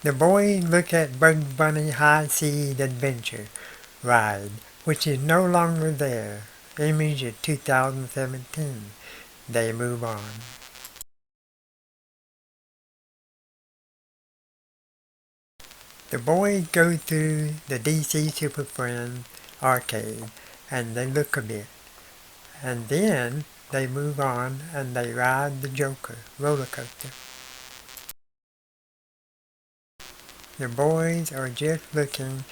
The boys look at Bugs Bunny High Seas Adventure ride, which is no longer there. Image of 2017. They move on. The boys go through the DC Super Friends arcade and they look a bit. And then they move on and they ride the Joker roller coaster. The boys are just looking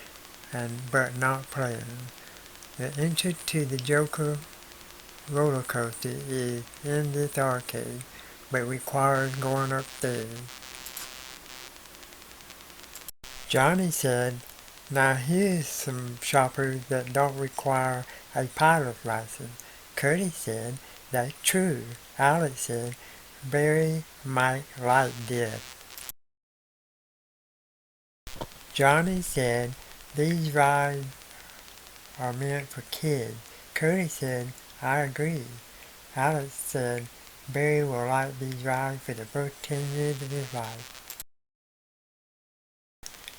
but not playing. The entrance to the Joker roller coaster is in this arcade, but requires going upstairs. Johnny said, "Now here's some shoppers that don't require a pilot's license." Curtis said, "That's true." Alex said, "Barry might like this." Johnny said, "These rides are meant for kids." Curtis said, "I agree." Alex said, "Barry will like these rides for the first 10 years of his life."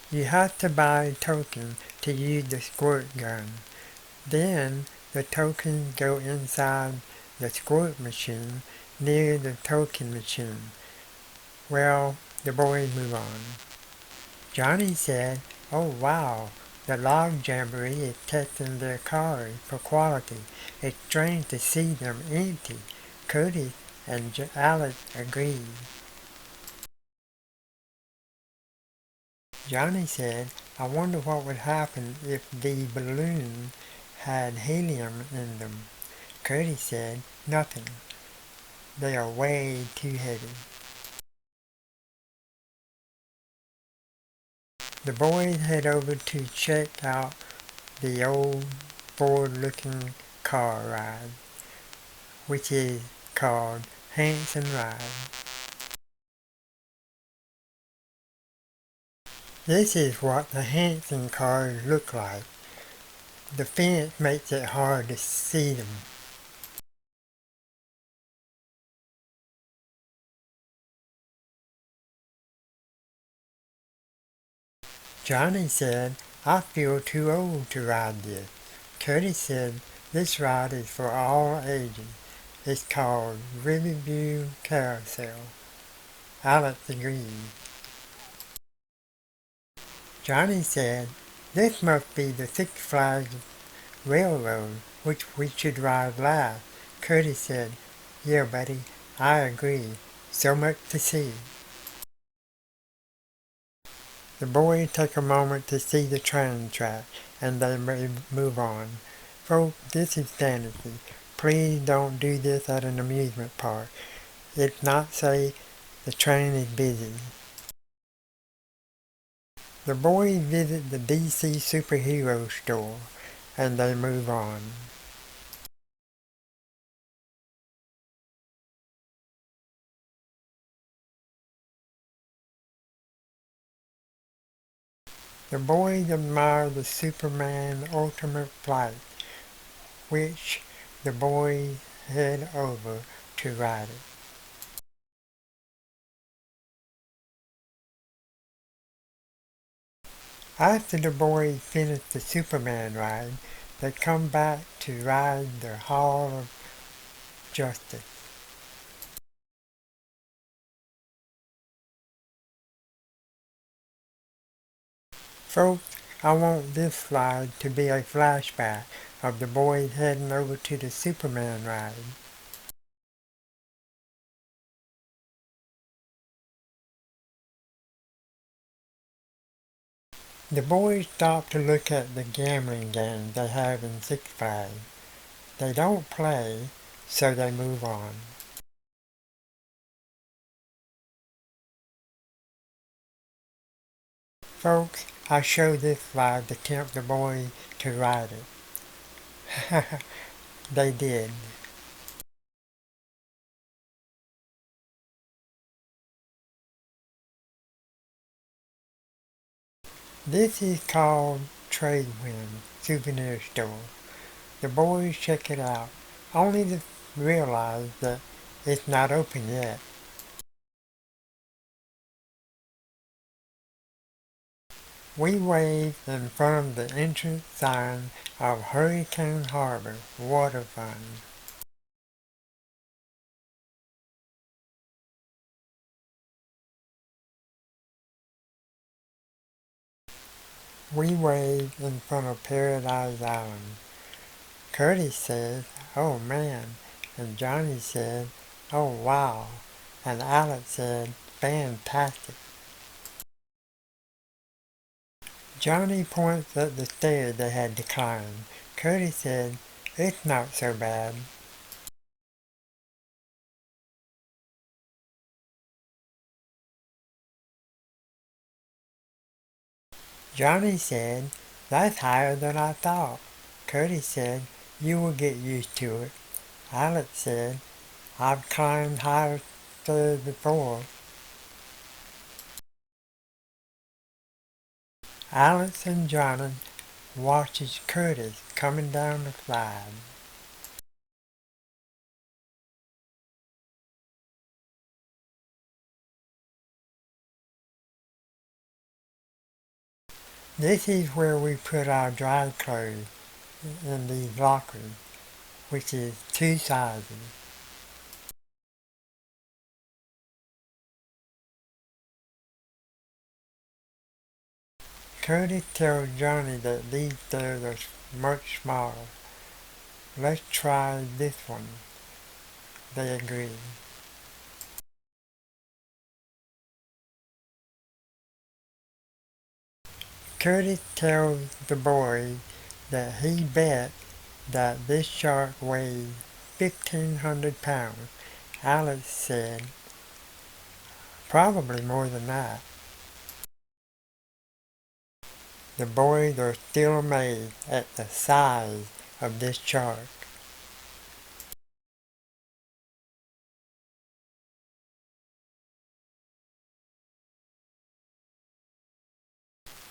You have to buy a token to use the squirt gun. Then the tokens go inside the squirt machine near the token machine. Well, the boys move on. Johnny said, "Oh wow, the log jamboree is testing their cars for quality. It's strange to see them empty." Curtis and Alex agreed. Johnny said, "I wonder what would happen if the balloons had helium in them." Curtis said, "Nothing. They are way too heavy." The boys head over to check out the old Ford-looking car ride, which is called Hanson Ride. This is what the Hanson cars look like. The fence makes it hard to see them. Johnny said, "I feel too old to ride this." Curtis said, "This ride is for all ages. It's called Riverview Carousel." Alex agreed. Johnny said, "This must be the Six Flags Railroad, which we should ride last." Curtis said, "Yeah, buddy, I agree. So much to see." The boys take a moment to see the train track, and they move on. "Folks, this is fantasy. Please don't do this at an amusement park. It's not safe. The train is busy." The boys visit the DC superhero store, and they move on. The boys admire the Superman Ultimate Flight, which the boys head over to ride it. After the boys finish the Superman ride, They come back to ride the Hall of Justice. Folks, I want this slide to be a flashback of the boys heading over to the Superman ride. The boys stop to look at the gambling game they have in Six Flags. They don't play, so they move on. Folks, I show this slide to tempt the boys to ride it. They did. This is called Tradewind Souvenir Store. The boys check it out, only to realize that it's not open yet. We wave in front of the entrance sign of Hurricane Harbor Water Fund. We wave in front of Paradise Island. Curtis says, "Oh man," and Johnny said, "Oh wow," and Alex said, "Fantastic." Johnny points at the stairs they had to climb. Curtis said, "It's not so bad." Johnny said, "That's higher than I thought." Curtis said, "You will get used to it." Alex said, "I've climbed higher stairs before." Alex and Johnny watches Curtis coming down the slide. This is where we put our dry clothes in these lockers, which is 2 sizes. Curtis tells Johnny that these stairs are much smaller. "Let's try this one." They agree. Curtis tells the boys that he bet that this shark weighs 1,500 pounds. Alex said, "Probably more than that." The boys are still amazed at the size of this shark.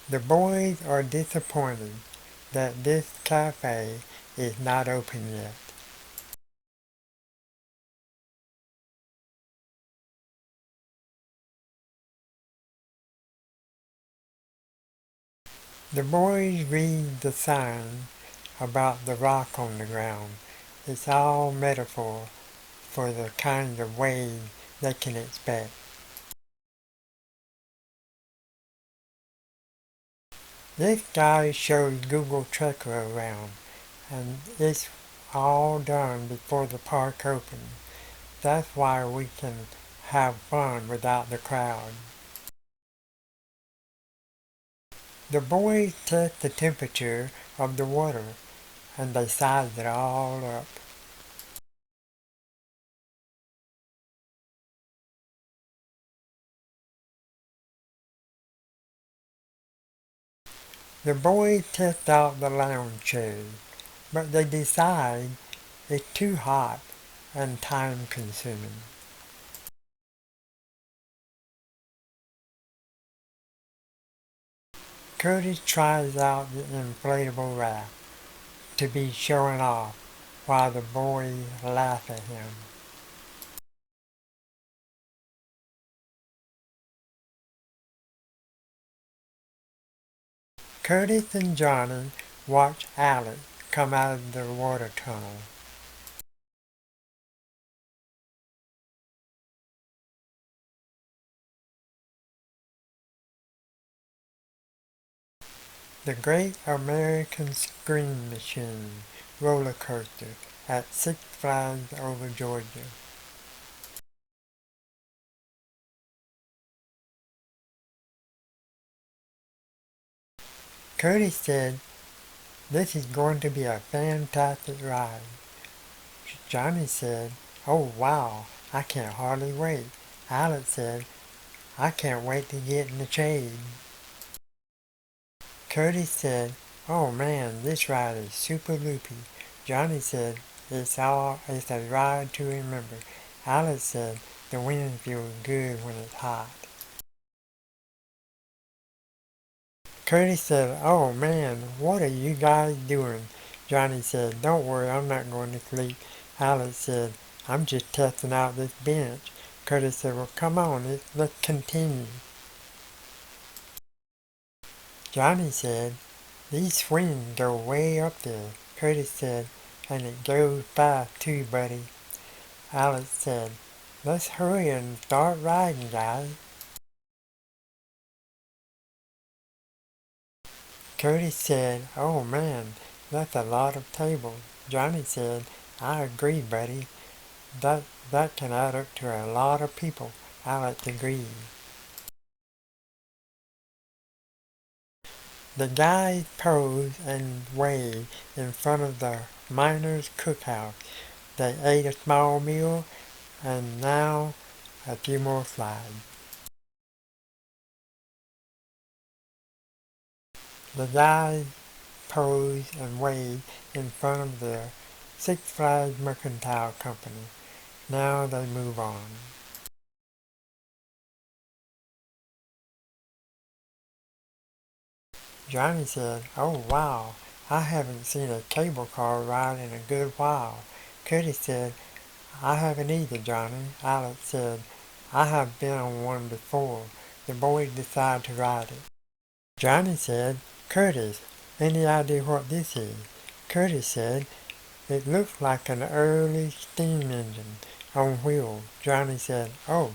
The boys are disappointed that this cafe is not open yet. The boys read the sign about the rock on the ground. It's all metaphor for the kinds of waves they can expect. This guy shows Google Tracker around, and it's all done before the park opens. That's why we can have fun without the crowd. The boys test the temperature of the water, and they size it all up. The boys test out the lounge chairs, but they decide it's too hot and time consuming. Curtis tries out the inflatable raft to be showing off while the boys laugh at him. Curtis and Johnny watch Alex come out of the water tunnel. The Great American Scream Machine roller coaster at Six Flags over Georgia. Cody said, "This is going to be a fantastic ride." Johnny said, "Oh wow, I can't hardly wait." Alex said, "I can't wait to get in the shade." Cody said, "Oh man, this ride is super loopy." Johnny said, it's a ride to remember." Alex said, "The wind feels good when it's hot." Cody said, "Oh man, what are you guys doing?" Johnny said, "Don't worry, I'm not going to sleep." Alex said, "I'm just testing out this bench." Cody said, "Well, come on, let's continue." Johnny said, "These swings go way up there." Cody said, "And it goes fast too, buddy." Alex said, "Let's hurry and start riding, guys." Cody said, "Oh man, that's a lot of tables." Johnny said, "I agree, buddy. That can add up to a lot of people." Alex agreed. The guys posed and waved in front of the miners' cookhouse. They ate a small meal and now a few more slides. The guys posed and waved in front of the Six Flags Mercantile Company. Now they move on. Johnny said, "Oh wow, I haven't seen a cable car ride in a good while." Cody said, "I haven't either, Johnny." Alex said, "I have been on one before." The boys decided to ride it. Johnny said, "Curtis, any idea what this is?" Curtis said, "It looks like an early steam engine on wheels." Johnny said, "Oh."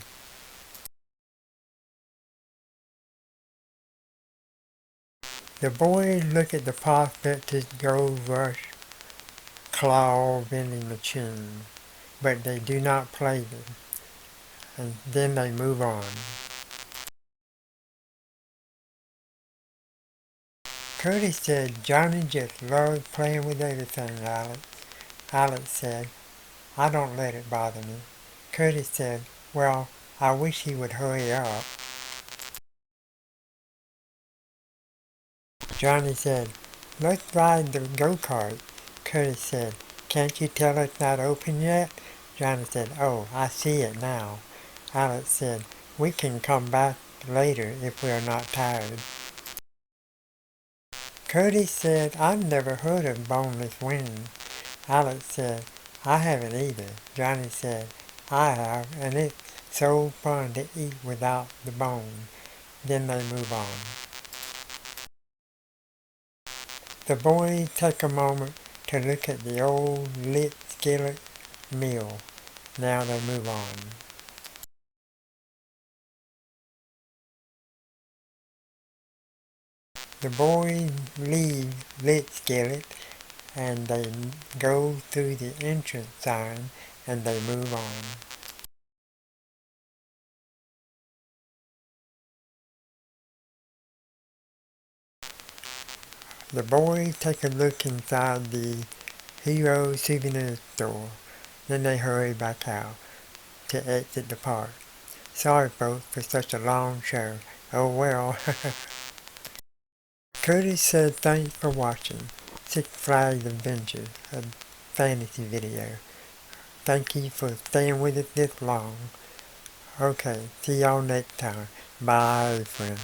The boys look at the prospector's gold rush claw vending machine, but they do not play them, and then they move on. Curtis said, "Johnny just loves playing with everything, Alex." Alex said, "I don't let it bother me." Curtis said, "Well, I wish he would hurry up." Johnny said, "Let's ride the go-kart." Curtis said, "Can't you tell it's not open yet?" Johnny said, "Oh, I see it now." Alex said, "We can come back later if we are not tired." Curtis said, "I've never heard of boneless wings." Alex said, "I haven't either." Johnny said, "I have, and it's so fun to eat without the bone." Then they move on. The boys take a moment to look at the old lit skillet mill. Now they move on. The boys leave lit skillet and they go through the entrance sign and they move on. The boys take a look inside the Hero Souvenir Store. Then they hurry back out to exit the park. Sorry folks for such a long show. Oh well. Curtis said thanks for watching Six Flags Adventures, a fantasy video. Thank you for staying with us this long. Okay, see y'all next time. Bye friends.